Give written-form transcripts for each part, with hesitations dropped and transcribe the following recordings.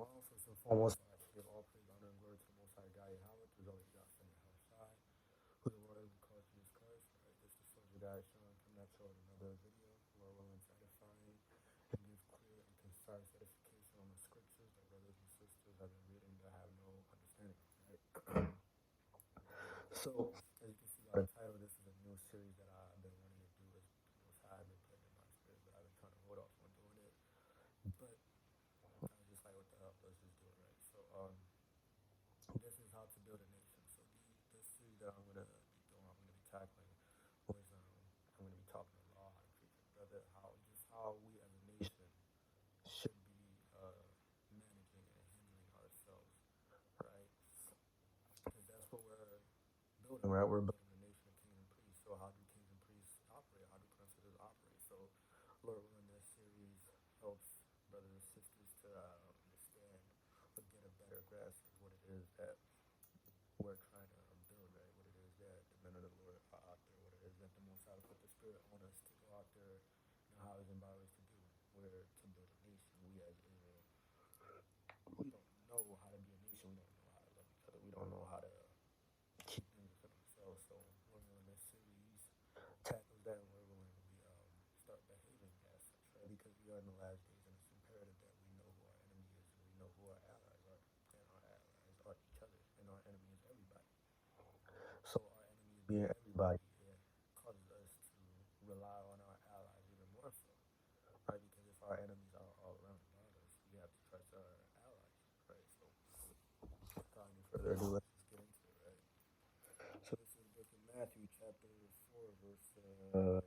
Shalom. First and foremost, I give all praise, honor, and glory to the Most High God, Yahweh, through the Holy Gospel and Hashai, who the Lord is called Jesus Christ. Right, this is Soldier Guy Sean coming at you with another video. Lord willing, to edifying and give clear and concise edification on the scriptures that brothers and sisters have been reading that have no understanding. Right. So, as you can see by the title, this is a new series that I've been wanting to do. As the Most High have been putting in my spirit, but I've been trying to hold off on doing it. But I was just like, what the hell? Let's just do it, right? So, this is how to build a nation. So this series that I'm gonna be doing, I'm gonna be tackling was I'm gonna be talking about how to preach it, brother, how we as a nation should be managing and handling ourselves, right? Because that's what we're building, right? We're building a nation of kings and priests. So how do kings and priests operate? How do princes operate? So Lord willing, this series helps brothers and sisters to understand or get a better grasp of what it is that we're trying to build, right? What it is that the men of the Lord are out there, what it is that the Most High put the Spirit on us to go out there and how He's empowered us to do. We're to build a nation. We as Israel, we don't know how to be a nation. We don't know how to love each other. We don't know how to keep things within ourselves. So we're willing this series tackles that, and we're willing we start behaving as such, right? Because we are in the last days, and it's imperative that we know who our enemy is and we know who our allies are, and our allies are each other, and our enemy is everybody. So our enemies being everybody, it causes us to rely on our allies even more so, right? Because if our enemies are all around us, we have to trust our allies, right? So without any further ado, let's just get into it, right? So this is the book of Matthew, chapter 4, verse 40.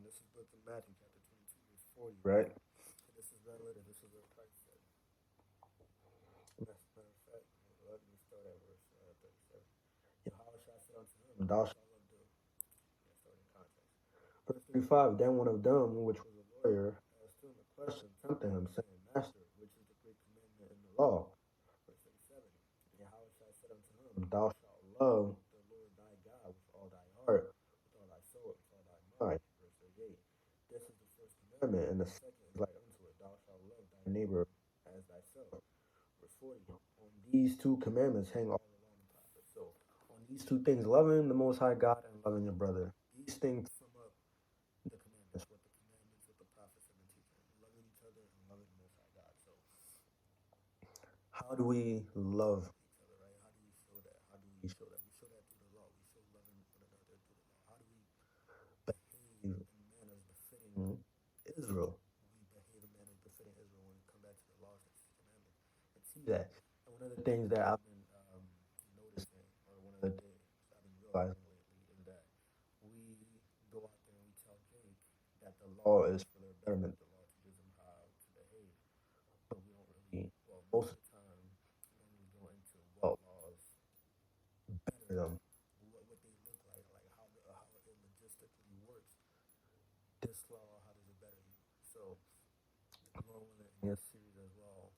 This is the book of Matthew, chapter 22, verse 40, right? And this is right later. This is what Christ said. As a matter of fact, let me start at verse 37. Yahweh shall say unto him, thou shalt love the... Yeah, start in context. Verse 35, then one of them, which was a lawyer, asked him a question, tempting him, saying, Master, which is the great commandment in the law? Verse 37, Yahweh shall say unto him, thou shalt love the Lord thy God with all thy heart, with all thy soul, with all thy mind. Verse 38, this is the first commandment, and the second is like unto it, thou shalt love thy neighbor as thyself. Verse 40, on these two commandments hang all the law and the prophets. So on these two things, loving the Most High God and loving your brother, these things sum up the commandments, what the prophets have been teaching, loving each other and loving the Most High God. So how do we love each other, right? How do we show that? How do we show that? We show that through the law. We show loving one another through the law. How do we behave in manners befitting Israel? We behave in manners befitting Israel when we come back to the laws and commandments and see that. And one of the things that I've been noticing, or one of the things I've been realizing lately, is that we go out there and we tell Jake that the law is for their betterment. The law teaches them how to behave, but we don't really. Well, most of the time, we don't really go into what laws better them, what they look like how it logistically works. This law, how does it better you? So, Lord willing, in this series as well,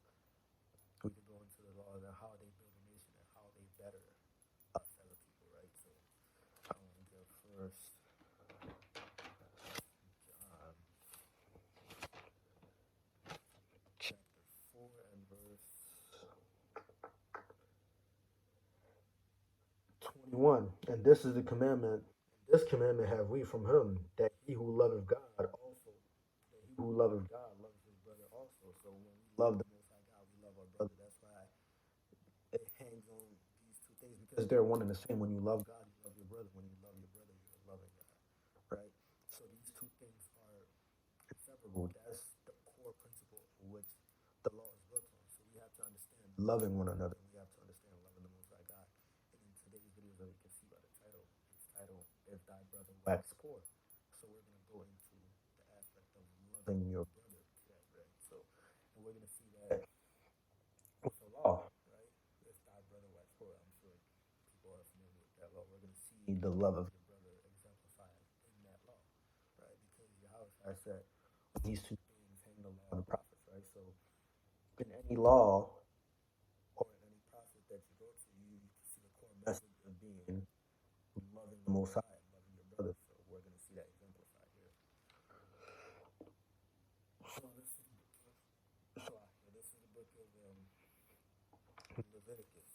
we can go into the laws and how they build a nation and how they better us as a people, right? So I want to go first. John chapter 4 and verse 21. And this is the commandment. This commandment have we from him, that he who loveth God also, that he who loveth God loves his brother also. So when we love the Most High God, we love our brother. That's why it hangs on these two things, because they're one and the same. When you love God, you love your brother. When you love your brother, you're loving God, right? So these two things are inseparable. That's the core principle in which the law is built on. So we have to understand loving one another. We have to understand loving the Most High God. And in today's video, as you can see by the title, it's titled "If Thy Brother Wax Poor." So we're gonna go into the aspect of loving your brother, right? So, and we're gonna see that with the law, right? If thy brother wax poor, I'm sure people are familiar with that law. We're going to see the love of your brother exemplified in that law, right? Because Yahweh said, these two things hang the law and the prophets, right? So in any law or in any prophet that you go to, you can see the core message of being loving the Most High and loving your brother. So we're going to see that exemplified here. Leviticus.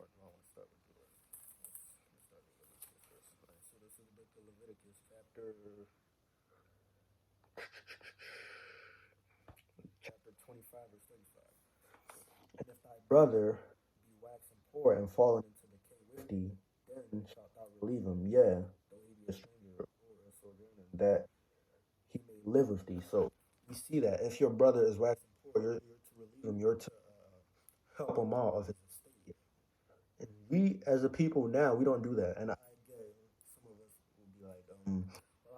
Or no, I want to start with Deuteronomy. Let's start with Leviticus first. Right, so this is the book of Leviticus, chapter 25, verse 35. And if thy brother be waxen poor and fallen into decay with thee, then shalt thou relieve him, yeah, though he be a stranger or a sojourner, that he may live with thee. So we see that if your brother is waxing poor, you're to relieve him, you're to help him out of his estate. And we, as a people now, we don't do that. And I get some of us will be like, well,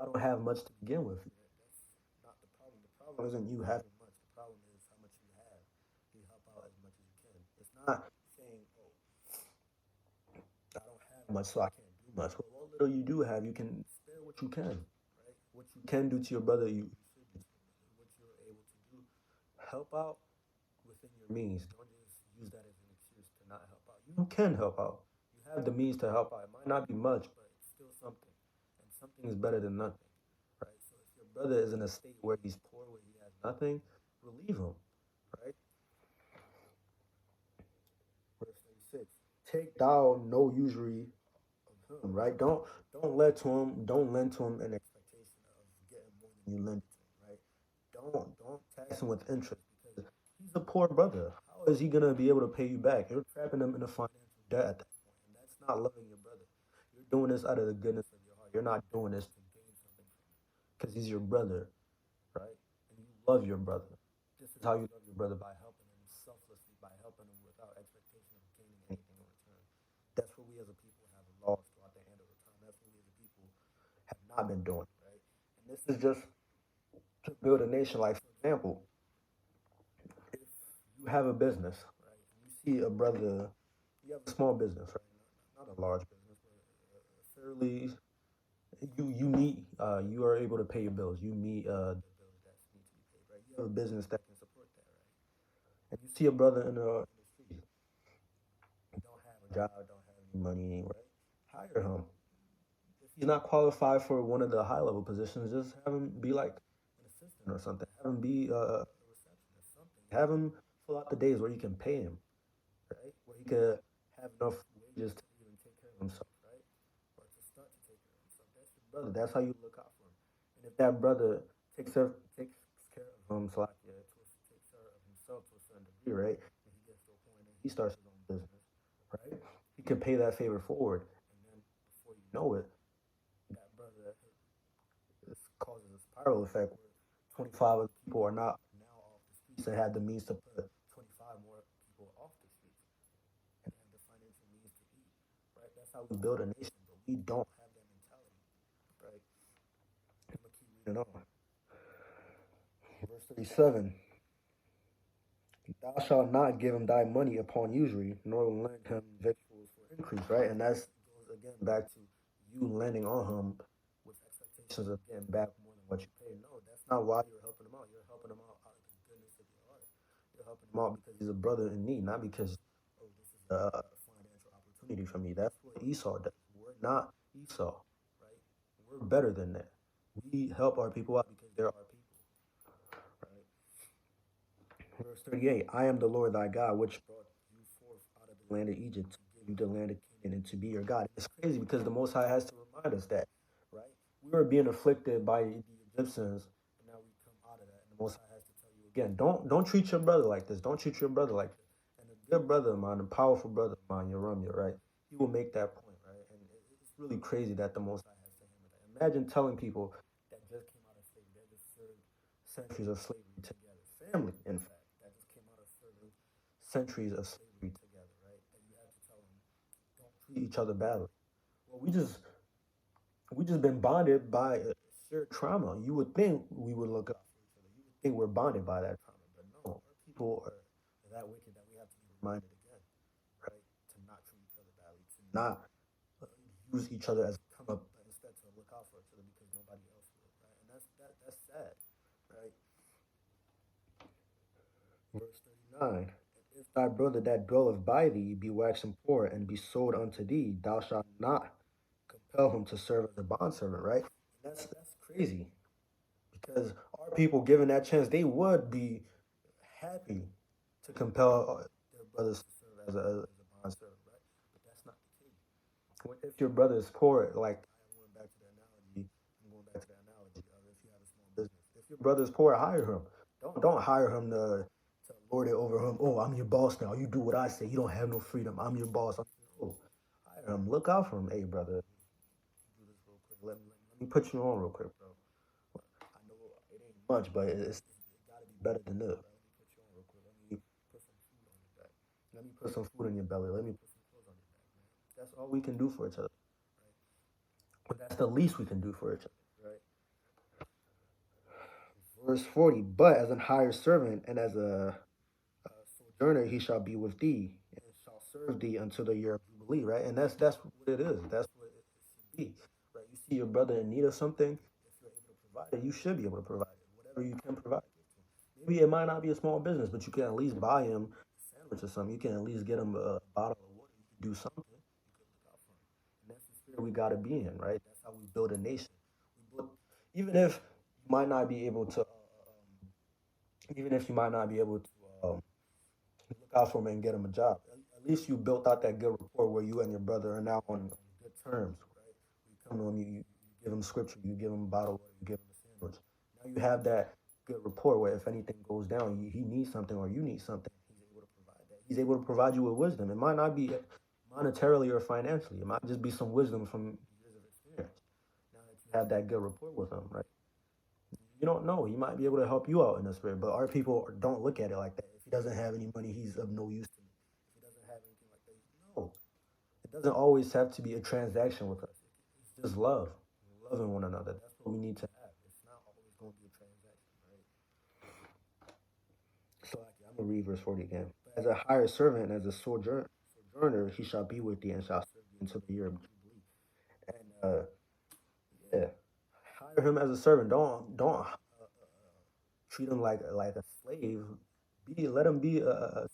I don't have much to begin with. That's not the problem. The problem isn't you having much. The problem is how much you have. You help out as much as you can. It's not saying, oh, I don't have much, so I can't do much. But what little you do have, you can spare what you can, right? What you can do to your brother, you should do to your brother. What you're able to do, help out within your means. Don't just use that as an excuse to not help out. You can help out. You have the means to help out. It might not be much, but it's still something. And something is better than nothing, right? So if your brother is in a state where he's poor, where he has nothing, relieve him, right? Verse 36. Take thou no usury of him, right? Don't lend to him in expectation of getting more than you lend to him, right? Don't tax him with interest because he's a poor brother. How is he gonna be able to pay you back? You're trapping him in a financial debt at that point, and that's not loving your brother. You're doing this out of the goodness of your heart. You're not doing this to gain something from him because he's your brother, right? And you love your brother. This is how you love your brother, by helping him selflessly, by helping him without expectation of gaining anything in return. That's what we as a people have lost throughout the end of the time. That's what we as a people have not been doing, right? And this is just to build a nation. Like, for example, if you have a business, right, and you see a brother, you have a small business, right, not a large business, but a fairly, you meet, you are able to pay your bills. You meet the bills that need to be paid, right? You have a business that can support that, right? And you see a brother in the street, don't have a job, don't have any money, right? Hire him. If he's not qualified for one of the high level positions, just have him be like an assistant or something. Have him be a receptionist, something. Have him fill out the days where you can pay him, right? Where he could have enough wages to even take care of himself, right? Or to start to take care of himself. That's your brother. That's how you look out for him. And if that brother takes care of him, so like, yeah, takes care of himself to a certain degree, right? And he gets to a point and he starts his own business, right? He can pay that favor forward, and then before you know it, that brother, this causes a spiral effect where 25 of the people are not now off the streets and had the means to put 25 more people off the streets and have the financial means to eat, right? That's how we build a nation, but we don't have that mentality, right? I'm gonna keep reading on. Verse 37. Thou shalt not give him thy money upon usury, nor lend him victuals for increase, right? And that goes again back to you lending on him with expectations of getting back more than what you paid. No, that's not why you're helping him out. You're helping him out of the goodness of your heart. You're helping him out because he's a brother in need, not because, oh, this is a financial opportunity for me. That's what Esau does. We're not Esau, right? We're better than that. We help our people out because they're our people, right? Verse 38. I am the Lord thy God, which brought you forth out of the land of Egypt to give you the land of Canaan and to be your God. It's crazy because the Most High has to remind us that, right? We were being afflicted by the Egyptians, and now we come out of that. And the Most High has to tell you again, don't treat your brother like this. Don't treat your brother like this. And a good brother of mine, a powerful brother of mine, Yerumia, right? He will make that point, right? And it's really crazy that the Most High has to hammer that. Imagine telling people that just came out of slavery, that just served centuries of slavery together, family, in fact, that just came out of serving centuries of slavery together, right? That you have to tell them, don't treat each other badly. Well, we just been bonded by a shared trauma. You would think we would look out for each other. You would think we're bonded by that trauma, but no, our people are that wicked that we have to be reminded again, right? To not treat each other badly, to not use each other as a come up, but instead to look out for each other because nobody else will, right? And that's sad, right? Verse 39. If thy brother that dwelleth by thee be waxen poor and be sold unto thee, thou shalt not compel him to serve as a bondservant, right? And that's crazy because our people, given that chance, they would be happy to compel brothers to serve as a bond servant, right? But that's not the case. If your brother is poor, like I am going back to the analogy, I'm going back to the analogy of if you have a small business. If your brother's poor, hire him. Don't hire him to lord it over him. Oh, I'm your boss now. You do what I say. You don't have no freedom. I'm your boss. No, hire him. Look out for him. Hey, brother, do this real quick. Let me put you on real quick, bro. I know it ain't much, but it gotta be better than this. Right? Let me put you on real quick. Let me put some food on your back. Let me put some food in your belly. Let me put some clothes on your back, man. That's all we can do for each other, right? But that's the least we can do for each other, right? Verse 40, but as an hired servant and as a sojourner he shall be with thee and shall serve thee until the year of Jubilee, right? And that's what it is. That's what it should be, right? You see your brother in need of something, if you're able to provide it, you should be able to provide it. Whatever you can provide it. Maybe it might not be a small business, but you can at least buy him a sandwich or something. You can at least get him a bottle of water. You can do something. You can look out for him. And that's the spirit we got to be in, right? That's how we build a nation. We build, even if you might not be able to, even if you might not be able to look out for him and get him a job. At least you built out that good rapport where you and your brother are now on good terms, right? You come to him, you give him scripture, you give him a bottle of water, you give him a sandwich. Now you have that good rapport where if anything goes down, he needs something or you need something, he's able to provide that. He's able to provide you with wisdom. It might not be monetarily or financially. It might just be some wisdom from years of experience. Now that you have that good rapport with him, right? You don't know. He might be able to help you out in the spirit, but our people don't look at it like that. If he doesn't have any money, he's of no use to me. If he doesn't have anything like that, no. It doesn't always have to be a transaction with us. It's just love, loving one another. That's what we need to have. It's not always going to be a transaction, right? So I'm gonna read verse 40 again. As a hired servant and as a sojourner, he shall be with thee and shall serve thee until the year of Jubilee. And yeah, hire him as a servant. Don't treat him like a slave. Let him be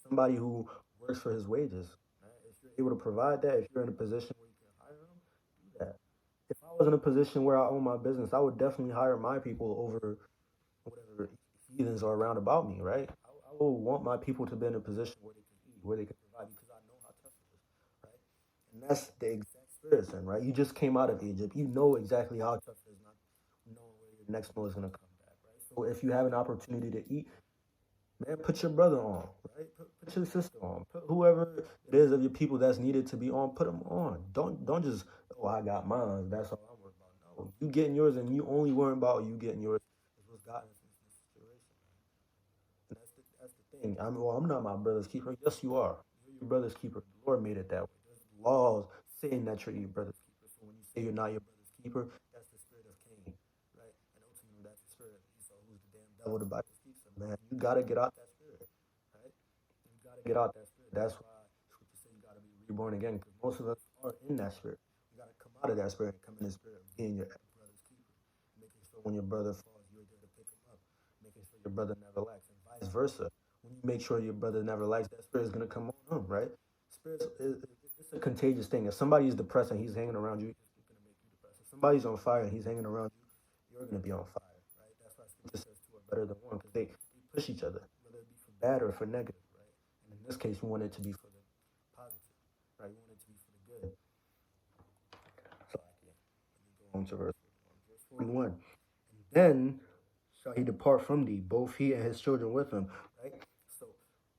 somebody who works for his wages. Right? If you're able to provide that, if you're in a position where you can hire him, do that. If I was in a position where I own my business, I would definitely hire my people over whatever heathens are around about me. Right? I will want my people to be in a position where they can eat, where they can provide, because I know how tough it is. Right? And that's the exact spirit, son. Right? You just came out of Egypt. You know exactly how tough it is, not knowing where your next meal is going to come back. Right? So if you have an opportunity to eat, man, put your brother on, right? Put your sister on. Put whoever it is of your people that's needed to be on. Put them on. Don't just I got mine. That's all I'm worried about. No, you getting yours, and you only worrying about you getting yours is what's gotten us in this situation, man. And that's the thing. I'm not my brother's keeper. Yes, you are. You're your brother's keeper. The Lord made it that way. There's laws saying that you're your brother's keeper. So when you say you're not your brother's keeper, that's the spirit of Cain, right? And ultimately, that's the spirit of Esau, who's the damn devil. The Bible speaks of, man. You gotta get out that spirit, right? You gotta get out that spirit. That's why scripture say you gotta be reborn again, because most of us are in that spirit. You gotta come out of that spirit and come in the spirit of being your brother's keeper, making sure when your brother falls, you're there to pick him up, making sure your brother never lacks, and vice versa. When you make sure your brother never lacks, that spirit is gonna come on him, right? Spirits, it's a contagious thing. If somebody is depressed and he's hanging around you, it's gonna make you depressed. If somebody's on fire and he's hanging around you, you're gonna be on fire, right? That's why scripture says two are better than one, because they push each other, whether it be for bad or for negative, right? And in this case, we want it to be for the positive, right? We want it to be for the good. So yeah, let me go on to verse 41. And then shall he depart from thee, both he and his children with him, right? So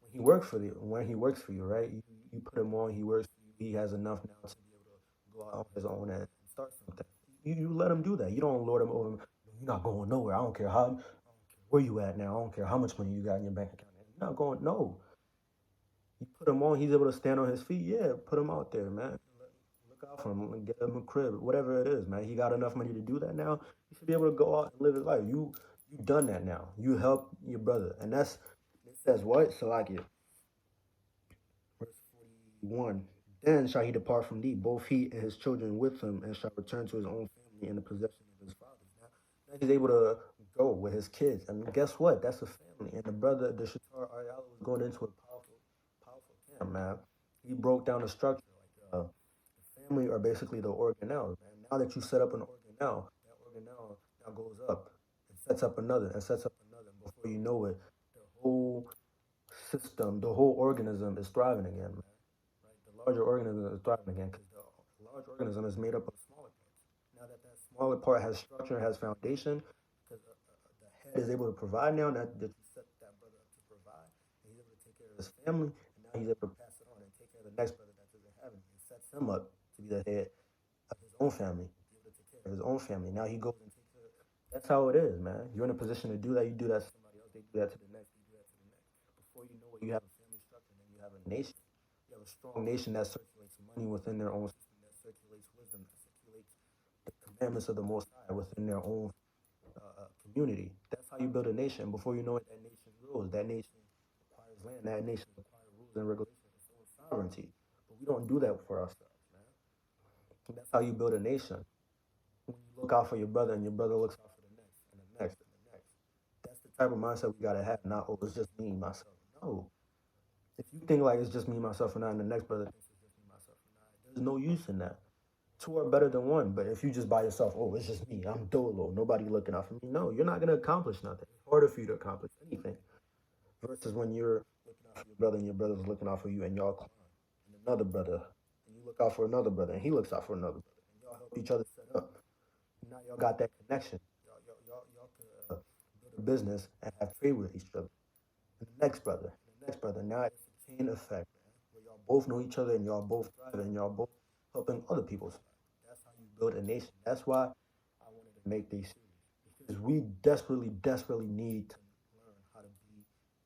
when he works for you, right? You put him on, he works for you, he has enough now to be able to go out on his own and start something. You let him do that. You don't lord him over him. You're not going nowhere. I don't care where you at now. I don't care how much money you got in your bank account. You're not going, no. You put him on, he's able to stand on his feet. Yeah, put him out there, man. Look out for him. Get him a crib, whatever it is, man. He got enough money to do that now. He should be able to go out and live his life. You done that now. You help your brother, and that's it says what? So like it, verse 41. Then shall he depart from thee, both he and his children with him, and shall return to his own family in the possession of his fathers. Now he's able to go with his kids. I mean, guess what? That's a family. And the Shatar Ariala was going into a powerful camp, man. He broke down the structure. Like, the family are basically the organelles, man. Now that you set up an organelle, that organelle now goes up and sets up another and sets up another. And before you know it, the whole system, the whole organism is thriving again, man. Right? The larger organism is thriving again because the large organism is made up of smaller parts. Now that that smaller part has structure, has foundation, because the head is able to provide now that you set that brother up to provide, and he's able to take care of his family, and now he's able to pass it on and take care of the next brother that doesn't have it. It sets him up to be the head of his own family, to be able to take care of his own family. Now he goes and takes care. That's how it is, man. You're in a position to do that. You do that to somebody else. They do that to the next. They do that to the next. Before you know it, you have a family structure. Then you have a nation. You have a strong nation that circulates money within their own system, that circulates wisdom, that circulates the commandments of the Most High within their own community. That's how you build a nation. Before you know it, that nation grows. That nation acquires land. That nation acquires rules and regulations, its own sovereignty. But we don't do that for ourselves, man. And that's how you build a nation. When you look out for your brother and your brother looks out for the next and the next and the next. That's the type of mindset we gotta have. Not, oh, it's just me, myself. No. If you think like it's just me, myself, and I, and the next brother thinks it's just me, myself, and I, there's no use in that. Two are better than one. But if you just by yourself, oh, it's just me, I'm dolo, nobody looking out for me. No, you're not gonna accomplish nothing. It's harder for you to accomplish anything versus when you're looking out for your brother and your brother's looking out for you, and y'all climb, and another brother, and you look out for another brother, and he looks out for another brother, and y'all help each other set up. Now y'all got that connection. Y'all could build a business and have trade with each other. And the next brother, and the next brother. Now it's a chain effect, man, where y'all both know each other and y'all both thrive and y'all both helping other people thrive. That's how you build a nation. That's why I wanted to make these series because we desperately, desperately need to learn how to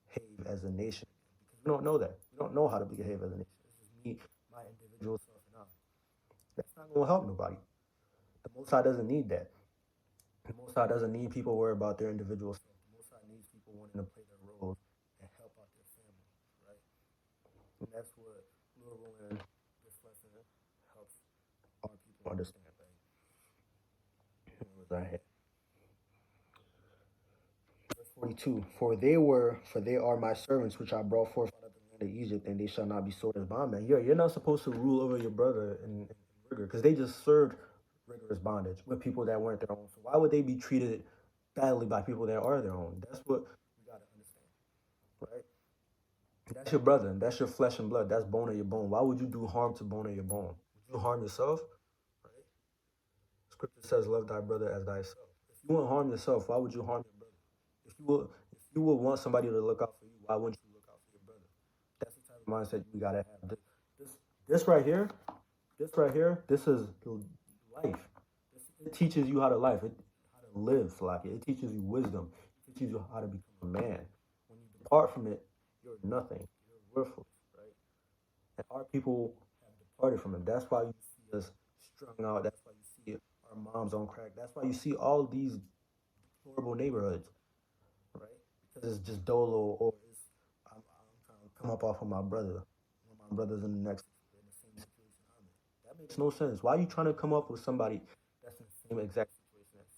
behave as a nation because we don't know that. We don't know how to behave as a nation. It's just me, my individual self, and I. That's not going to help nobody. The Most High doesn't need that. The Most High doesn't need people worried about their individual stuff. The Most High needs people wanting to play their roles and help out their family, right? And that's what Lil Ruin, this lesson helps our people understand, right? Where was I at? Verse 42. For they are my servants, which I brought forth out of the land of Egypt, and they shall not be sold as bondmen. You're not supposed to rule over your brother in rigor, because they just served rigorous bondage with people that weren't their own. So why would they be treated badly by people that are their own? That's what we gotta understand, right? That's your brother, and that's your flesh and blood. That's bone of your bone. Why would you do harm to bone of your bone? Would you harm yourself? Right? Scripture says, "Love thy brother as thyself." If you wouldn't harm yourself, why would you harm your brother? If you would want somebody to look out for you, why wouldn't you look out for your brother? That's the type of mindset we gotta have. This, this right here, this is life. It teaches you how to life. How to live, like it teaches you wisdom. It teaches you how to become a man. When you depart from it, you're nothing. You're worthless, right? And our people have departed from it. That's why you see us strung out. That's why you see our moms on crack. That's why you see all these horrible neighborhoods, right? Because it's just dolo or I'm trying to come up off of my brother when my brother's in the same situation I'm in. That makes no sense. Why are you trying to come up with somebody that's in the same exact situation as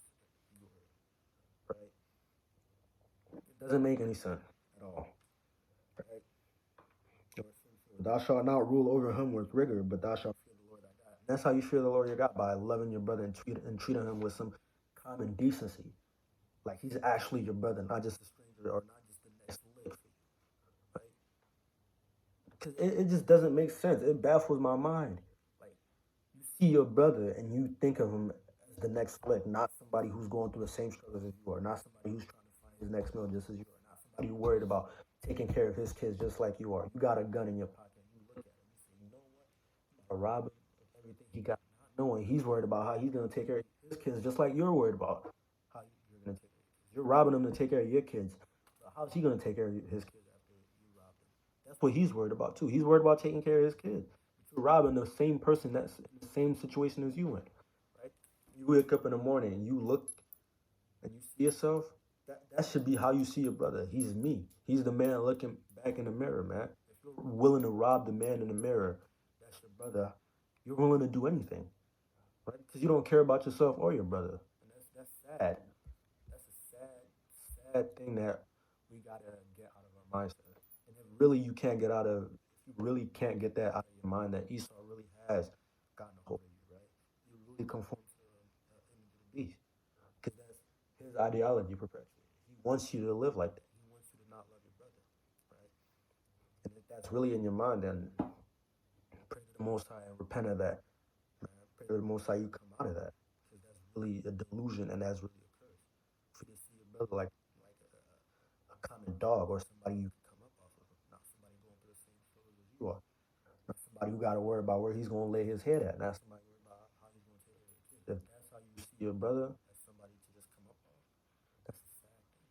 you were, right? It doesn't make any sense at all, right? Thou shalt not rule over him with rigor, but thou shalt fear the Lord thy God. And that's how you fear the Lord your God, by loving your brother and treating him with some common decency. Like he's actually your brother, not just a stranger or not just the next lick for you, right? Because it just doesn't make sense. It baffles my mind. Like you see your brother and you think of him as the next lick, not somebody who's going through the same struggles as you are, not somebody who's trying to find his next meal just as you are, not somebody who's worried about taking care of his kids just like you are. You got a gun in your pocket. You look at him. You say, you know what? You got to rob him of everything he got, not knowing he's worried about how he's going to take care of his kids just like you're worried about how you're going to take care of your kids. You're robbing him to take care of your kids. So how's he going to take care of his kids after you rob him? That's what he's worried about too. He's worried about taking care of his kids. But you're robbing the same person that's in the same situation as you in, right? You wake up in the morning and you look and you see yourself. That should be how you see your brother. He's me. He's the man looking back in the mirror, man. If you're willing to rob the man in the mirror, that's your brother. You're willing to do anything, right? Because you don't care about yourself or your brother, and that's sad. That's a sad thing that we gotta get out of our mindset. And if really you can't get out of, if you really can't get that out of your mind, that Esau really has gotten a hold of you, right? You really conform to the image of the beast, because that's his ideology perpetually. He wants you to live like that. He wants you to not love your brother, right? that's really in your mind, then pray to the Most High and repent of that. Man, pray to the Most High you come out of that, because that's really a delusion and that's really a curse. For you to see your brother like a common dog or somebody you can come up off of, not somebody going through the same struggles as you are, not somebody who got to worry about where he's going to lay his head at, not somebody worried about how he's going to take care of the kids. If that's how you see your brother as somebody to just come up off, that's a sad thing.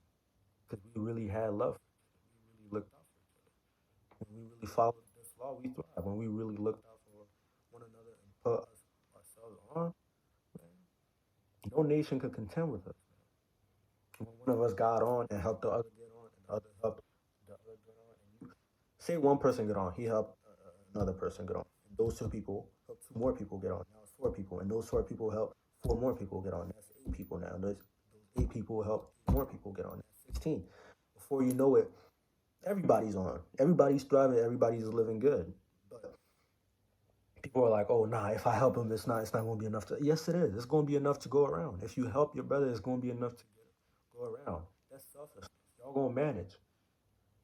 Because we really had love for each other. We really looked out for each other. When we really followed this law, we thrive. When we really looked out for one another and put ourselves on, man, no nation could contend with us. When one of us got on and helped the other get on, and the other helped the other get on, and you say one person get on, he helped another person get on. And those two people helped two more people get on. Now it's four people, and those four people help four more people get on. That's eight people now. Those eight people help more people get on. That's 16. Before you know it, everybody's on. Everybody's thriving. Everybody's living good. But people are like, "Oh, nah, if I help him, it's not going to be enough to." Yes, it is. It's going to be enough to go around. If you help your brother, it's going to be enough to go around. That's selfishness. Y'all going to manage,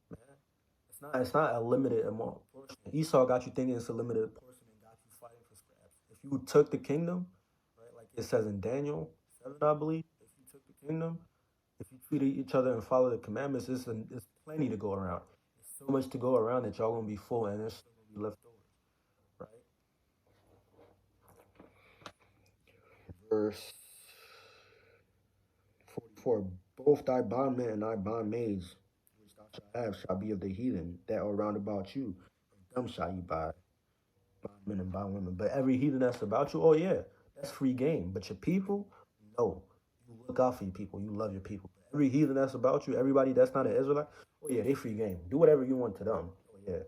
man. It's not a limited amount portion. Esau got you thinking it's a limited portion and got you fighting for scraps. If you took the kingdom, right, like it says in Daniel 7, I believe, if you took the kingdom, if you treated each other and followed the commandments, it's plenty to go around. There's so much to go around that y'all gonna be full and there's still gonna be leftovers, right? Verse 44. Both thy bondmen and thy bondmaids, which thou shalt have, shall be of the heathen that are round about you. Of them shall you buy bondmen and bondwomen. But every heathen that's about you, oh yeah, that's free game. But your people, no. You look out for your people. You love your people. But every heathen that's about you, everybody that's not an Israelite, oh yeah, they free game. Do whatever you want to them. Oh yeah,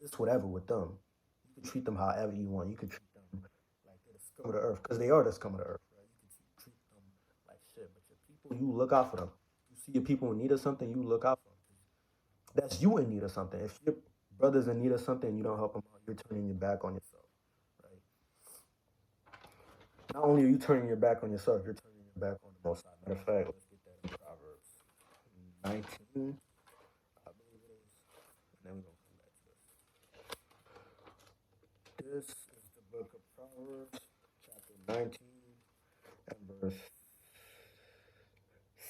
it's whatever with them. You can treat them however you want. You can treat them like they're the scum of the earth, because they are the scum of the earth, right? You can treat them like shit. But your people, you look out for them. You see your people in need of something, you look out for them. That's you in need of something. If your brother's in need of something and you don't help them out, you're turning your back on yourself, right? Not only are you turning your back on yourself, you're turning your back on the Most High. Matter of fact, let's get that in Proverbs 19, I believe it is. And then we're going to come back to this. This is the book of Proverbs, chapter 19, and verse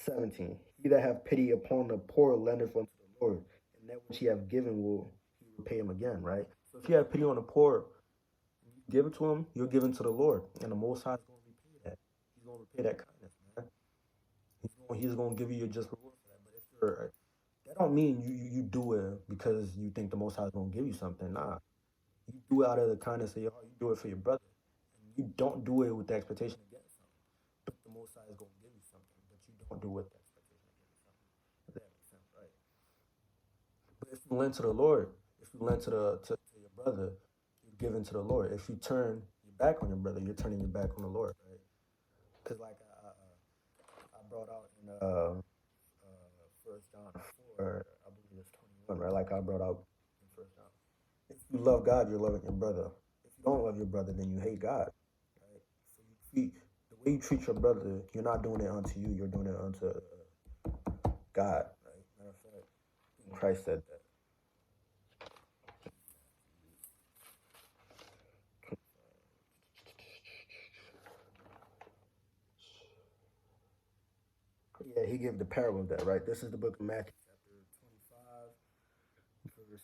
17. He that have pity upon the poor lendeth unto the Lord, and that which he have given will he repay him again, right? So if you have pity on the poor, you give it to him, you're giving to the Lord, and the Most High is going to repay that. He's going to repay that kindness, man. He's going to give you your just reward for that. But if you're, that don't mean you do it because you think the Most High is going to give you something. Nah, you do it out of the kindness of your heart. You do it for your brother, and you don't do it with the expectation of getting something. But the Most High is going to give you something, but you don't do it with the expectation of getting something. If that makes sense, right? But if you lend to the Lord, if you lend to your brother, you're giving to the Lord. If you turn your back on your brother, you're turning your back on the Lord, right? Because like I brought out in First John 4, I believe it's 21, right? Like I brought out in First John. If you love God, you're loving your brother. If you don't love your brother, then you hate God, right? So you treat the way you treat your brother, you're not doing it unto you. You're doing it unto God, right? Matter of fact, Christ said that. Yeah, he gave the parable of that, right? This is the book of Matthew, chapter 25, verse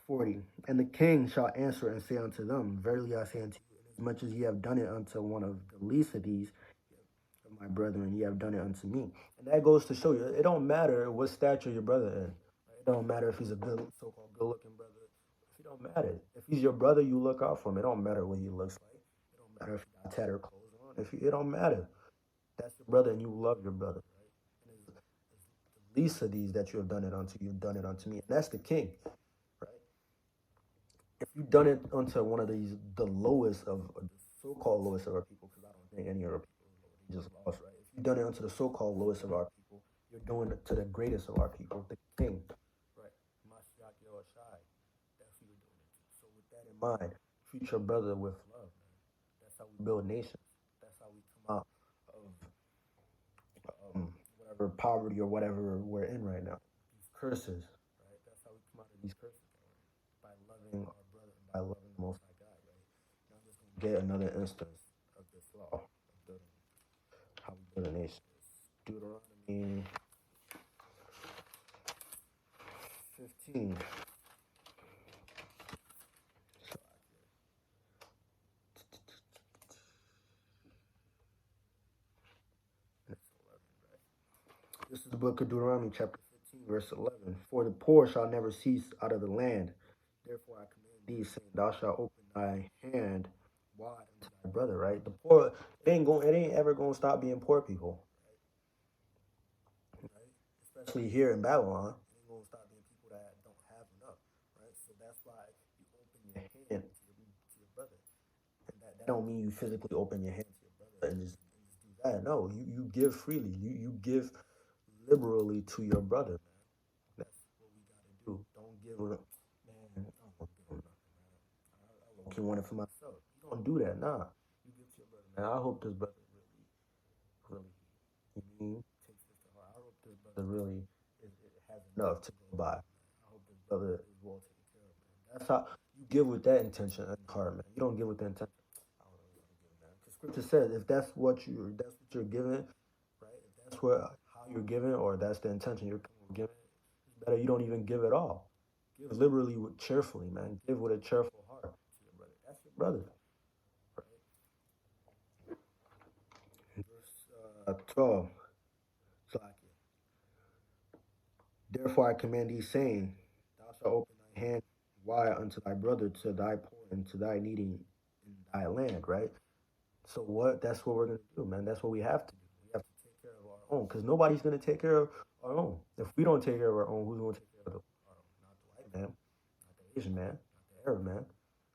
40. And the king shall answer and say unto them, verily I say unto you, inasmuch as ye have done it unto one of the least of these, of my brethren, ye have done it unto me. And that goes to show you, it don't matter what stature your brother in. Right? It don't matter if he's a good, so-called good-looking brother. It don't matter. If he's your brother, you look out for him. It don't matter what he looks like. It don't matter if he got tattered clothes on. It don't matter. That's your brother, and you love your brother, right? And it's the least of these that you have done it unto, you've done it unto me. And that's the king, right? If you've done it unto one of these, the lowest of, or the so-called lowest of our people, because I don't think any of our people are low, they just lost, right? If you've done it unto the so-called lowest of our people, you're doing it to the greatest of our people, the king, right? Mashiach Yahushai. That's who you're doing it to. So with that in mind, treat your brother with love, man. That's how we build nations. That's how we come out of whatever poverty or whatever we're in right now. These curses, right? That's how we come out of these curses. loving our brother and by loving the Most High God, right? Now I'm just going to get another instance of this law of building, how we build a nation. Deuteronomy 15. This is the book of Deuteronomy, chapter 15, verse 11. For the poor shall never cease out of the land. Therefore I command thee, saying, thou shalt open thy hand wide unto thy brother, right? The poor, it ain't ever going to stop being poor people, right? Especially here in Babylon, it ain't going to stop being people that don't have enough, right? So that's why you open your hand to your brother. And that don't mean you physically open your hand to your brother and just do that. No, you give freely. You give liberally to your brother, man. That's what we gotta do. Don't give him, man. I don't want to give him nothing, man. I can want it for myself. You don't do that, nah. You give to your brother, man. I hope this brother really, you mean, takes this to heart. I hope this brother really has enough to go by. Man. I hope this brother is well taken care of, man. That's how you give with that intention in heart, man. You don't give with the intention. I don't know what I'm giving, man. Because Scripture says if that's what you're giving, right? If that's what how you're giving, or that's the intention you're giving, it's better you don't even give at all. Give liberally, with cheerfully, man. Give with a cheerful heart to your brother. That's your brother, right? Verse 12. Therefore I command thee, saying, thou shalt open thy hand wide unto thy brother, to thy poor, and to thy needy in thy land, right? So what? That's what we're gonna do, man. That's what we have to do. We have to take care of our own, because nobody's gonna take care of our own. If we don't take care of our own, who's gonna take care of our own? Not the white man, not the Asian man, not the Arab man.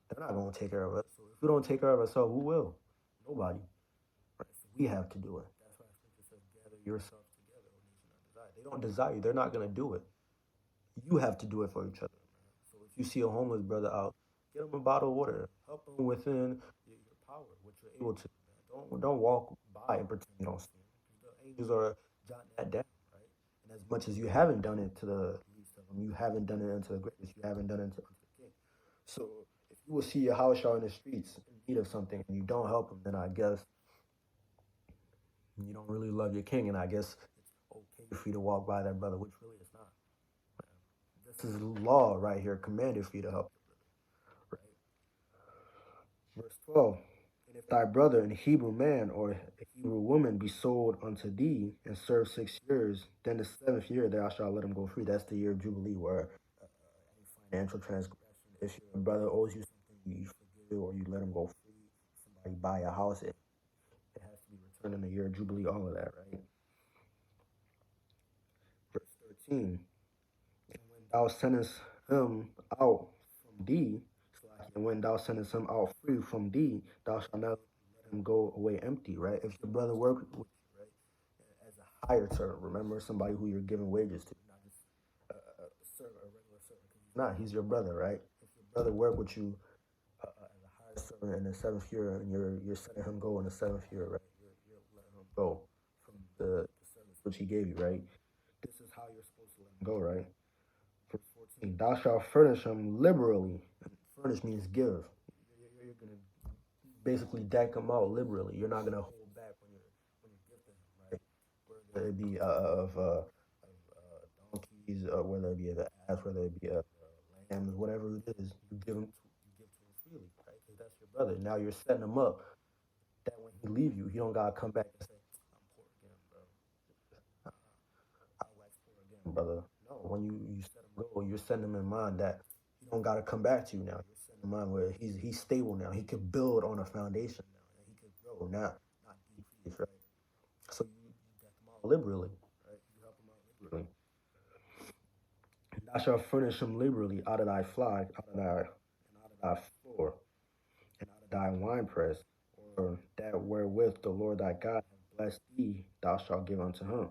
They're not gonna take care of us. So if we don't take care of ourselves, who will? Nobody. Right? So we have to do it. That's why Scripture says, "Gather yourselves together, O nation not desire." They don't desire you. They're not gonna do it. You have to do it for each other, man. So if you see a homeless brother out, get him a bottle of water. Help him within your power, what you're able to. Man. Don't walk by and pretend you don't see him. The angels are jotting that down, right? And as much as you haven't done it to the least of them, you haven't done it unto the greatest. You haven't done it unto the king. So if you will see a house y'all in the streets in need of something and you don't help them, then I guess you don't really love your king, and I guess it's okay for you to walk by that brother, which really is not. This is law right here, commanded for you to help your brother, right? Verse 12. And if thy brother, an Hebrew man or a Hebrew woman, be sold unto thee and serve 6 years, then the seventh year thou shalt let him go free. That's the year of Jubilee, where any financial transgression, if your brother owes you something, you forgive it or you let him go free. Somebody buy a house, it has to be returned in the year of Jubilee, all of that, right? Verse 13. And when thou sendest him out from thee, and when thou sendest him out free from thee, thou shalt not let him go away empty, right? If your brother works with you, right, as a hired servant, remember, somebody who you're giving wages to, not just a servant, a regular servant, because he's not, he's your brother, right? If your brother work with you as a hired servant in the seventh year, and you're setting him go in the seventh year, right? You're letting him go from the service which he gave you, right? This is how you're supposed to let him go, right? Verse 14, thou shalt furnish him liberally. Furnish means give. You're going to basically deck him out liberally. You're not going to hold back when you're gifting him, right? Whether it be donkeys, whether it be the ass, whether it be lambs, whatever it is, you give to him freely, right? Because that's your brother. Now you're setting him up that when he leave you, he don't gotta come back and say, "I'm poor again, bro. I'll wax poor again, brother." No, when you set him go, you're setting him in mind that he don't gotta come back to you now. You're setting him in mind where he's stable now. He could build on a foundation now, and he could grow, not decrease, right? So you deck him out liberally, right? You help him out liberally. And thou shalt furnish him liberally out of thy flock, out of thy floor, and out of thy winepress, or that wherewith the Lord thy God hath blessed thee, thou shalt give unto him.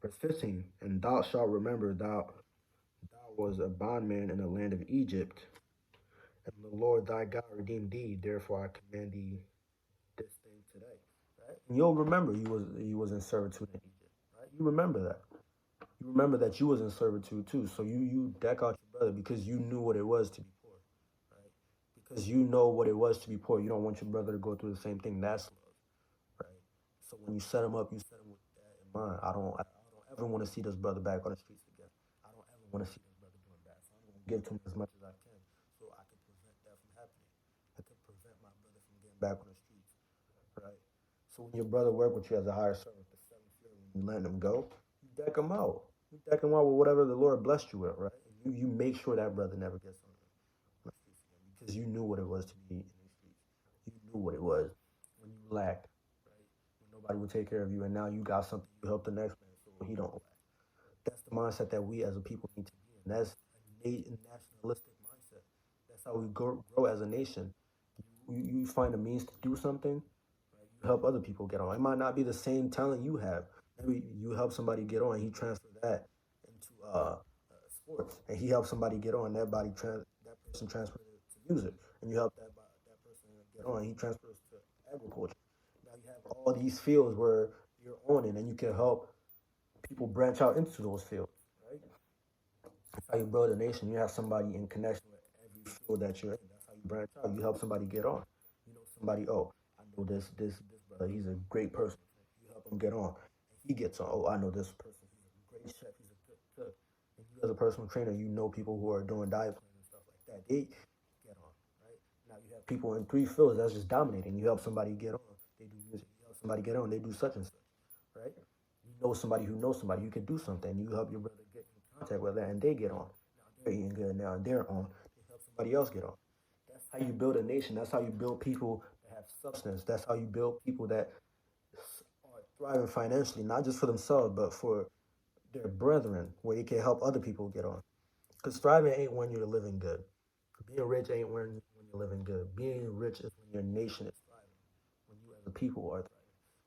Verse 15, and thou shalt remember thou was a bondman in the land of Egypt, and the Lord thy God redeemed thee. Therefore I command thee this thing today. Right? And you'll remember you was in servitude in Egypt. Right? You remember that. You remember that you was in servitude too. So you deck out your brother because you knew what it was to be poor. because you know what it was to be poor. You don't want your brother to go through the same thing. That's love, right? So when you set him up, you set him with that in mind. I don't ever want to see this brother back on the streets again. I don't ever want to see this brother doing bad. So I'm gonna give to him as much as I can, so I can prevent that from happening. I can prevent my brother from getting back on the streets, right? So when your brother work with you as a higher servant, the seventh year, when you let him go, you deck him out. You deck him out with whatever the Lord blessed you with, right? And you make sure that brother never gets on the streets again because you knew what it was to be in these streets. You knew what it was when you lacked, right? When nobody would take care of you, and now you got something. You help the next man so he don't lack. That's the mindset that we as a people need to be in. That's a nationalistic mindset. That's how we grow as a nation. You find a means to do something, right? You help other people get on. It might not be the same talent you have. Maybe you help somebody get on. He transfer that into sports, and he helps somebody get on. That person transfers it to music, and you help that person get on. He transfers to agriculture. Now you have all these fields where you're on it, and you can help people branch out into those fields, right? That's how you build a nation. You have somebody in connection with every field that you're in. That's how you branch out. You help somebody get on. You know somebody. Oh, I know this brother. He's a great person. You help him get on, and he gets on. Oh, I know this person. He's a great chef. He's a good cook. And you, as a personal trainer, you know people who are doing diet plans and stuff like that. They get on, right? Now you have people in three fields that's just dominating. You help somebody get on. They do music. You help somebody get on. They do such and such, right? You know somebody who knows somebody. You can do something. You help your brother get in contact with that, and they get on. Now they're eating good. Now they're on. They help somebody else get on. That's how you build a nation. That's how you build people that have substance. That's how you build people that are thriving financially, not just for themselves, but for their brethren, where they can help other people get on. Because thriving ain't when you're living good. Being rich ain't when you're living good. Being rich is when your nation is thriving, when you as a people are thriving.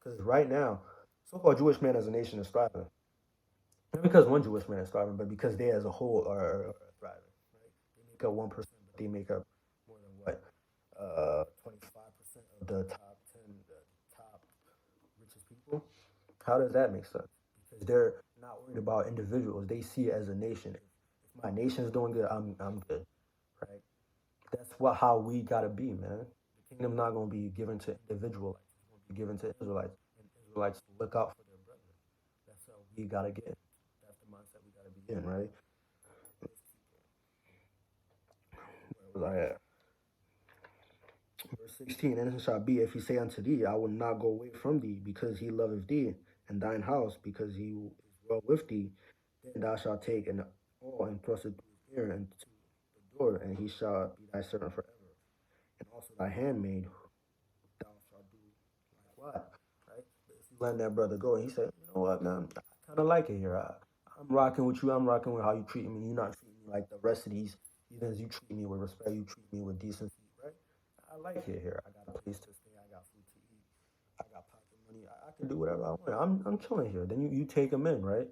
Because right now, so-called Jewish man as a nation is thriving. Not because one Jewish man is thriving, but because they as a whole are thriving. Right? They make up 1%, but they make up more than what 25% of the top 10, the top richest people. How does that make sense? Because they're not worried about individuals. They see it as a nation. If my nation is doing good, I'm good. Right? That's what how we gotta be, man. The kingdom's not gonna be given to individuals. It's gonna be given to Israelites, and Israelites look out for their brethren. That's how we gotta get. That's the mindset we gotta be in, right? Where was I at? Verse 16, and it shall be if he say unto thee, I will not go away from thee, because he loveth thee, and thine house, because he is well with thee, then thou shalt take an awl and thrust it through his ear and to the door, and he shall be thy servant forever. And also thy handmaid, thou shalt do likewise. Right? But if you let that brother go, and he said, you know what, man, I kind of like it here. I'm rocking with you. I'm rocking with how you treat me. You're not treating me like the rest of these heathens. You treat me with respect. You treat me with decency, right? I like it here. I got a place to stay. I got food to eat. I got pocket money. I can do whatever I want. I'm chilling here. Then you take him in, right?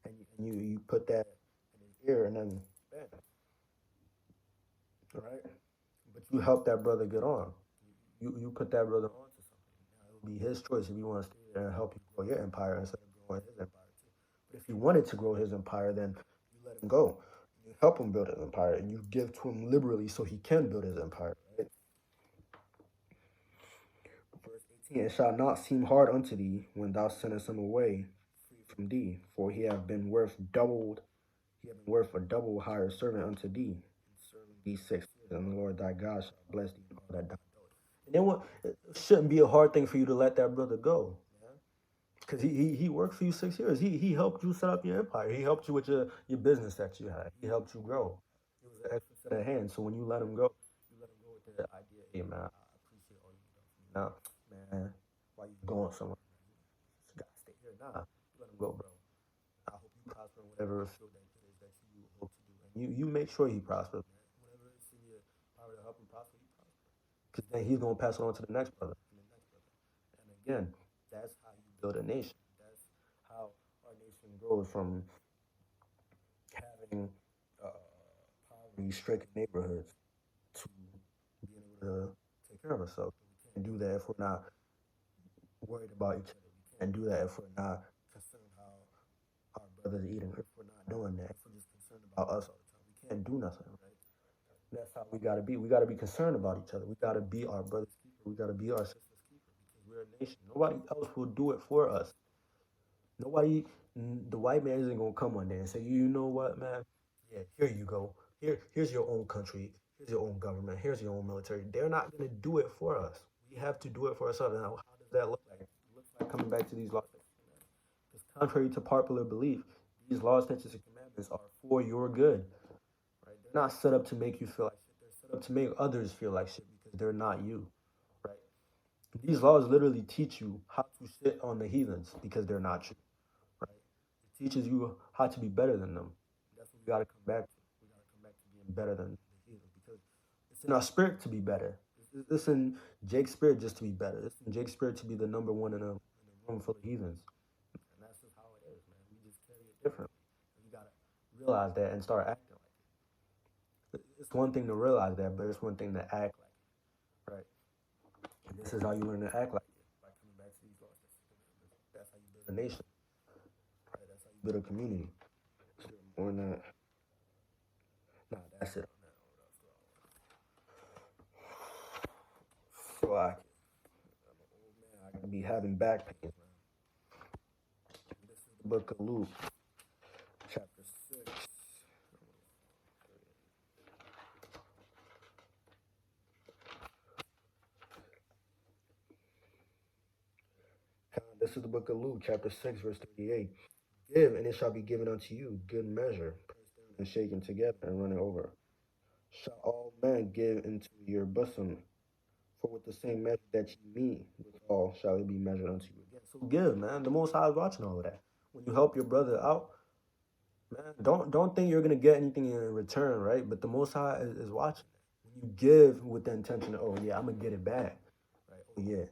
And you put that in his ear, and then bam, right? But you help that brother get on. You put that brother on to something. Now it'll be his choice if you want to stay there and help you grow your empire instead of growing his empire too. But if he wanted to grow his empire, then you let him go. You help him build his empire, and you give to him liberally so he can build his empire. Right? Verse 18: It shall not seem hard unto thee when thou sendest him away free from thee, for he have been worth a double higher servant unto thee, and serving thee 6 years, and the Lord thy God shall bless thee in all that thou doest. And then it shouldn't be a hard thing for you to let that brother go, man. Because he worked for you 6 years. He helped you set up your empire. He helped you with your business that you had. He helped you grow. It was an extra set of hands. So when you let him go with the idea, hey man, I appreciate all you've done for me. Now, man, why you going somewhere? You gotta stay here. Nah, you let him go, bro. I hope you prosper in whatever field that it is that you hope to do. And you make sure he prospers, man. Whatever is in your power to help him prosper, he prosper. Because then he's gonna pass it on to the next brother and the next brother. And again, that's how you build a nation. That's how our nation grows from having poverty-stricken neighborhoods to being able to take care of ourselves. We can't do that if we're not worried about each other. We can't do that if we're not concerned how our brothers eating. If we're not doing that, if we're just concerned about us all the time, we can't do nothing, right? That's how we gotta be. We gotta be concerned about each other. We gotta be our brother's keeper. We gotta be our sister's keeper because we're a nation. Nobody else will do it for us. Nobody, the white man isn't gonna come one day and say, you know what, man? Yeah, here you go. Here's your own country. Here's your own government. Here's your own military. They're not gonna do it for us. We have to do it for ourselves. Now, how does that look like? It looks like coming back to these laws, because contrary to popular belief, these laws, statutes, and commandments are for your good. Right? They're not set up to make you feel like shit. They're set up to make others feel like shit because they're not you. Right? These laws literally teach you how to sit on the heathens because they're not you. Right? It teaches you how to be better than them. That's what we got to come back to. We got to come back to being better than the heathens because it's in our spirit to be better. It's in Jake's spirit just to be better. It's in Jake's spirit to be the number one in a room full of heathens. And that's just how it is, man. We just carry it differently. And you got to realize that and start acting like it. It's one thing to realize that, but it's one thing to act like it, right? And this is how you learn to act like it, by coming back to these laws. That's how you build a nation, right? That's how you build a community. More than that. Nah, that's it on that. So I'm an old man. I can be having back pains, man. This is the book of Luke, chapter 6. This is the book of Luke, chapter 6, verse 38. Give, and it shall be given unto you, good measure, pressed down and shaken together and running over. Shall all men give into your bosom? For with the same measure that you meet withal, shall it be measured unto you again. So give, man. The Most High is watching all of that. When you help your brother out, man, don't think you're gonna get anything in return, right? But the Most High is watching. When you give with the intention of, oh yeah, I'm gonna get it back, right? Oh yeah,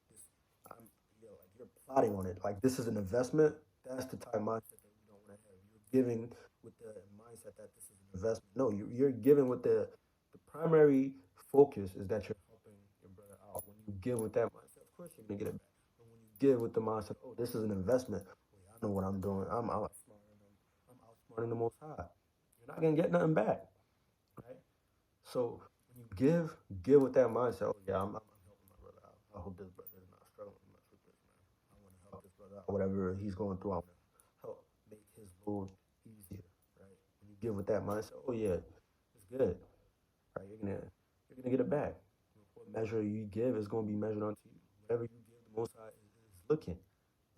this, I'm, like you're plotting on it. Like this is an investment. That's the type of mindset that we don't want to have. You're giving with the mindset that this is an investment. No, you're giving with the primary focus is that you're helping your brother out. When you give with that mindset, of course you're gonna get it back. But when you give with the mindset, oh, this is an investment. Oh, yeah, I know what I'm doing. I'm outsmarting the Most High. You're not gonna get nothing back, right? So when you give with that mindset. Oh yeah, I'm helping my brother out. I hope this brother is not struggling much with this, man. I want to help this brother out. Whatever he's going through, I want to help make his load easier, right? When you give with that mindset, oh yeah, it's good, right? You're gonna get it back. What measure you give is gonna be measured onto you. Whatever you give, the Most High is looking.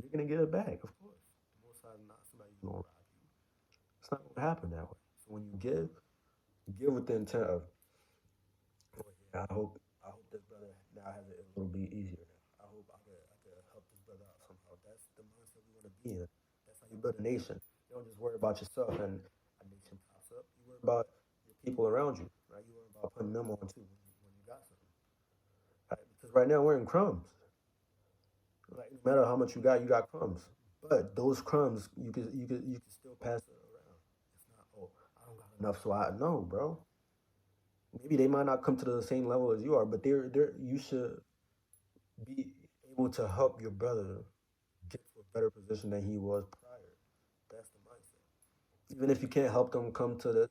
You're gonna get it back, of course. The Most High is not somebody who's gonna rob you. It's not gonna happen that way. So when you give with the intent of, oh yeah, I hope this brother now has it a little bit easier now. I could help this brother out somehow. That's the mindset we want to be in. That's how you build a nation. You don't just worry about yourself and a nation pops up. You worry about your people around you, right? You worry about putting them on too when you got something, right? Because right now we're in crumbs. Like no matter how much you got crumbs. But those crumbs, you can still pass it around. It's not, oh, I don't got enough, so I no, bro. Maybe they might not come to the same level as you are, but they're you should be able to help your brother get to a better position than he was prior. That's the mindset. Even if you can't help them come to your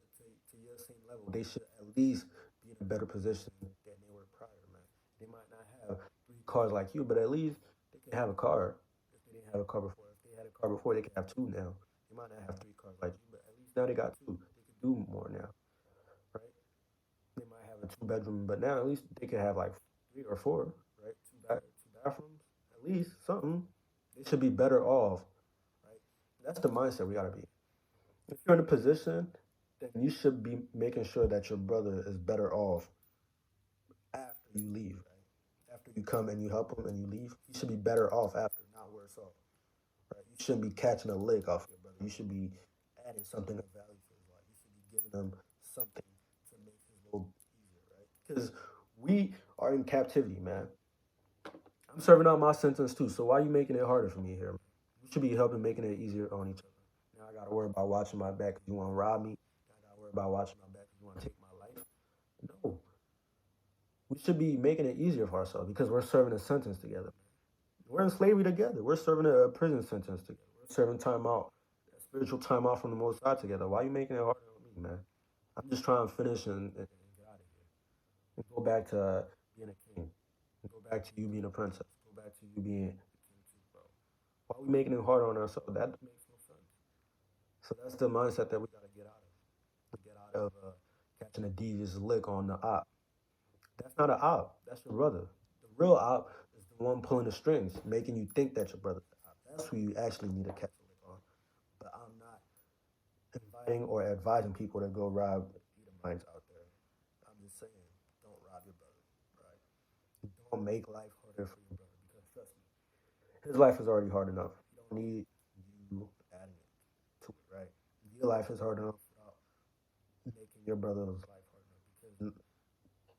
same level, they should at least be in a better position than they were prior, man. They might not have three cars like you, but at least they can have a car. If they didn't have a car before, if they had a car before, they can have two now. They might not have three cars like you, but at least now they got two. They can do more now, right? They might have a two-bedroom, but now at least they could have like three or four, right? Two bathrooms, at least something. They should be better off, right? That's the mindset we gotta be. If you're in a position, then you should be making sure that your brother is better off after you leave, right? After you come and you help him and you leave, he should be better off after, not worse off, right? You shouldn't be catching a lick off your brother. You should be adding something of value to his life. You should be giving him something to make his load easier, right? Because we are in captivity, man. I'm serving out my sentence too, so why are you making it harder for me here, man? We should be helping making it easier on each other. Now I gotta worry about watching my back because you want to rob me. Now I gotta worry about watching my back because you want to take my life. No, we should be making it easier for ourselves because we're serving a sentence together. We're in slavery together. We're serving a prison sentence together. We're serving time out, a spiritual time out from the Most High together. Why are you making it harder on me, man? I'm just trying to finish and get out of here. And go back to being a king. And go back to you being a princess. Go back to you being the king too, bro. Why are we making it harder on ourselves? That makes no sense. So that's the mindset that we gotta get out of. To get out of catching a devious lick on the op. That's not an op. That's your brother. The real op is the one pulling the strings, making you think that your brother's the op. That's who you actually need to catch a lick on. But I'm not inviting or advising people to go rob Edomites out there. I'm just saying, don't rob your brother, right? Don't make life harder for your brother because trust me, his life is already hard enough. He don't need you adding it to it, right? Your life is hard enough without making your brother's life hard enough because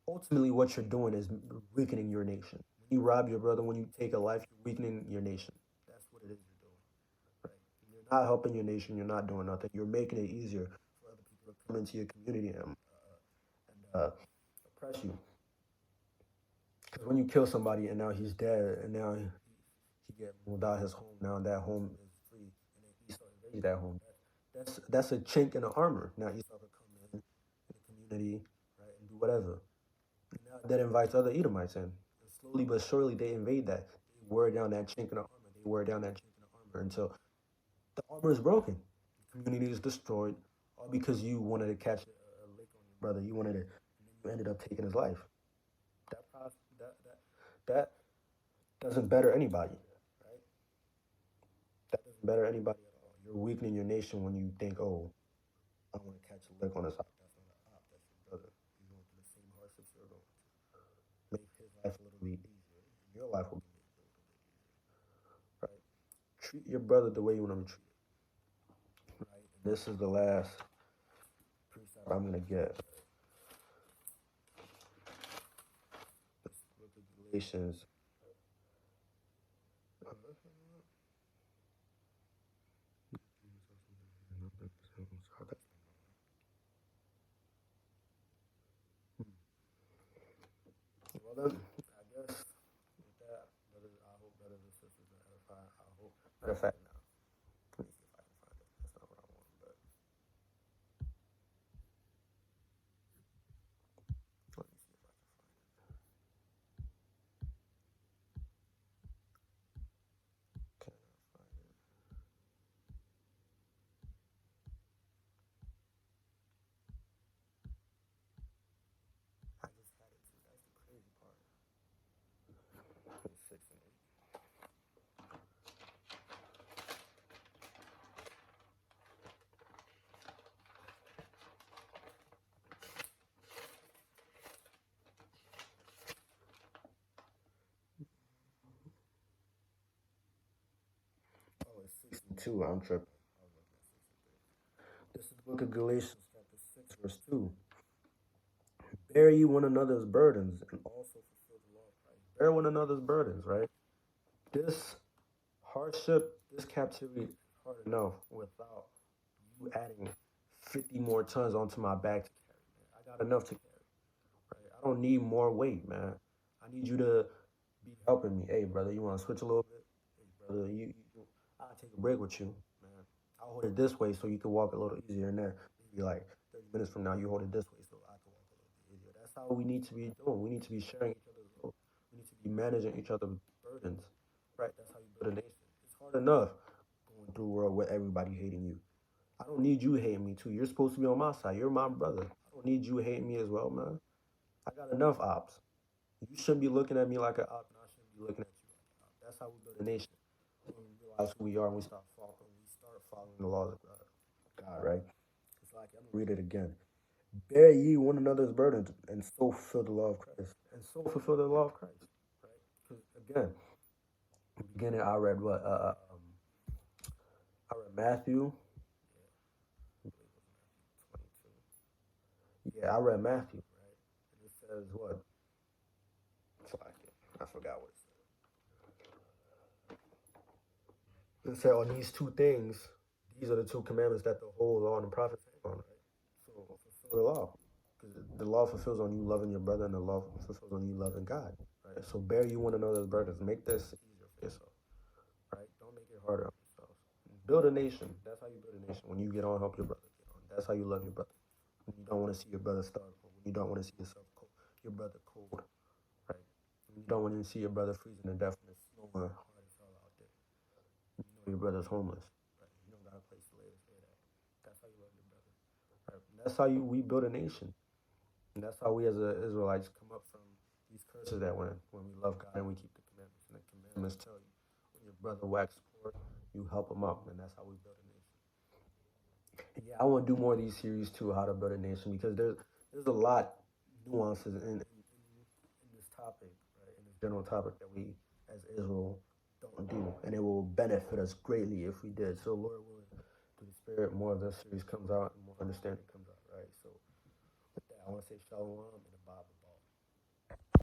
ultimately what you're doing is weakening your nation. When you rob your brother, when you take a life, you're weakening your nation. That's what it is you're doing, right? You're not helping your nation. You're not doing nothing. You're making it easier for other people to come into your community and oppress you. Because when you kill somebody and now he's dead and now he get moved out his home, now that home is free, and then Esau invades that home. That's a chink in the armor. Now Esau can come in the community, right, and do whatever. And now that invites other Edomites in. And slowly but surely they invade that. They wear down that chink in the armor. They wear down that chink in the armor until the armor is broken. The community is destroyed, all because you wanted to catch a lick on your brother. You wanted to, and then you ended up taking his life. That doesn't better anybody, right? That doesn't better anybody at all. You're weakening your nation when you think, oh, I want to catch a lick on this op. That's not an op. That's your brother. He's going through the same hardships you're going through. Make his life a little bit easier. And your life will be made a little bit easier, right? Treat your brother the way you want him to treat you, right? And this is the last precept I'm gonna get. This book of Galatians. Well then, I guess with that, brothers, I hope brothers and sisters are edified. I hope. Matter of fact, now let me see if I can find it. That's not what I want, but let me see if I can find it. Can I find it? I just had it too. That's the crazy part. It's 6 and 8. Oh, it's 6 and 2. I'm tripping. I was looking at 6 and 3. This is the book of Galatians, chapter 6, verse 2. Bear ye one another's burdens and also fulfill the law of Christ. Bear one another's burdens, right? This hardship, this captivity is hard enough without you adding 50 more tons onto my back to carry, man. I got enough to carry, right? I don't need more weight, man. I need you to be helping me. Hey, brother, you want to switch a little bit? Hey, brother, I'll take a break with you, man. I'll hold it this way so you can walk a little easier in there. Maybe like 30 minutes from now, you hold it this way so I can walk a little bit easier. That's how we need to be doing. We need to be sharing each other's load. We need to be managing each other's burdens, right? That's how you build a nation. It's hard enough going through a world with everybody hating you. I don't need you hating me too. You're supposed to be on my side. You're my brother. I don't need you hating me as well, man. I got enough ops. You shouldn't be looking at me like an op, and I shouldn't be looking at you like an op. That's how we build a nation. When we realize who we are and we start following the laws of God, right? It's like, I'm going to read it again. Bear ye one another's burdens and so fulfill the law of Christ. And so fulfill the law of Christ, right? Because again, in the beginning I read what? I read Matthew. Yeah, I believe it was Matthew 22. Yeah, I read Matthew, right? And it says what? It's like, I forgot what it said. It said on these two things, these are the two commandments that the whole law and the prophets hang on, right? So fulfill the law. Because the law fulfills on you loving your brother and the law fulfills on you loving God, right? So bear you one another's burdens. Make this easier for yourself, right? Don't make it harder on yourself. Build a nation. That's how you build a nation. When you get on, help your brother get on. That's how you love your brother. When you don't want to see your brother starve, or when you don't want to see yourself cold, your brother cold, right? You don't want to see your brother freezing to death in the snow and hard as hell out there. You know your brother's homeless, right? You don't got a place to lay his head at. That's how you love your brother, right? And that's how we build a nation, and that's how we as Israelites come up from these curses that when we love God and we keep the commandments. And the commandments tell you when your brother waxes poor, you help him up, and that's how we build a nation. And yeah, I want to do more of these series too, how to build a nation, because there's a lot nuances in this topic, right? In this general topic that we as Israel don't do, and it will benefit us greatly if we did. So Lord willing, through the Spirit, more of this series comes out and more understanding comes out, right? So with that, I want to say shalom in the Bible.